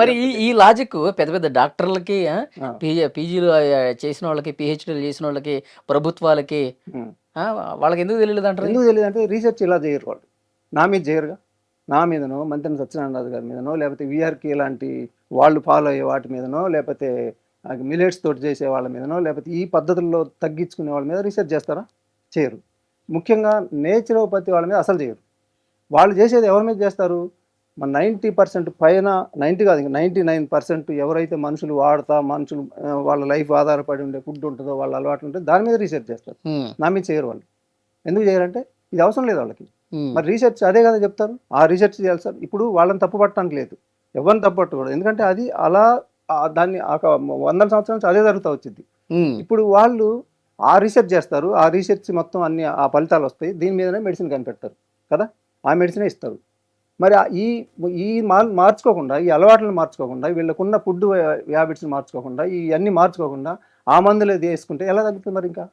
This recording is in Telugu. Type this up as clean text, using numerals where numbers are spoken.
మరి ఈ లాజిక్ పెద్ద పెద్ద డాక్టర్లకి ఆ, పీజీలు చేసిన వాళ్ళకి, పిహెచ్డీలు చేసిన వాళ్ళకి, ప్రభుత్వాలకి ఉమ్. ఆ, వాళ్ళకి ఎందుకు తెలియదు అంటారు? ఎందుకు తెలియదు అంటే రీసెర్చ్ ఇలా చేయరు వాళ్ళు. నా మీద చేయరుగా. నా మీదనో మంత్రి సత్యనారాయణ గారి మీదనో లేకపోతే విఆర్కే లాంటి వాళ్ళు ఫాలో అయ్యే వాటి మీదనో లేకపోతే మిలెట్స్ తోటి చేసే వాళ్ళ మీదనో లేకపోతే ఈ పద్ధతుల్లో తగ్గించుకునే వాళ్ళ మీద రీసెర్చ్ చేస్తారా? చేయరు. ముఖ్యంగా నేచురోపతి వాళ్ళ మీద అసలు చేయరు. వాళ్ళు చేసేది ఎవరి మీద చేస్తారు? మన 90% పైన, 90 కాదు ఇంకా 99% ఎవరైతే మనుషులు వాడతా మనుషులు వాళ్ళ లైఫ్ ఆధారపడి ఉండే ఫుడ్ ఉంటుందో వాళ్ళ అలవాట్లు ఉంటే దాని మీద రీసెర్చ్ చేస్తారు. ఉమ్, నా మీద చేయరు వాళ్ళు. ఎందుకు చేయరంటే ఇది అవసరం లేదు వాళ్ళకి. ఉమ్, మరి రీసెర్చ్ అదే కదా చెప్తారు. ఆ రీసెర్చ్ చేయాలి సార్. ఇప్పుడు వాళ్ళని తప్పు పట్టడానికి లేదు, ఎవరిని తప్పు పట్టకూడదు. ఎందుకంటే అది అలా దాన్ని ఒక వందల సంవత్సరాల నుంచి అదే జరుగుతూ వచ్చింది. ఉమ్, ఇప్పుడు వాళ్ళు ఆ రీసెర్చ్ చేస్తారు, ఆ రీసెర్చ్ మొత్తం అన్ని ఆ ఫలితాలు వస్తాయి, దీని మీదనే మెడిసిన్ కనిపెడతారు కదా, ఆ మెడిసినే ఇస్తారు. మరి ఈ ఈ మార్చుకోకుండా, ఈ అలవాట్లను మార్చుకోకుండా, వీళ్ళకున్న ఫుడ్ హ్యాబిట్స్ని మార్చుకోకుండా, ఇవన్నీ మార్చుకోకుండా ఆ మందులు వేసుకుంటే ఎలా తగ్గుతుంది మరి ఇంకా?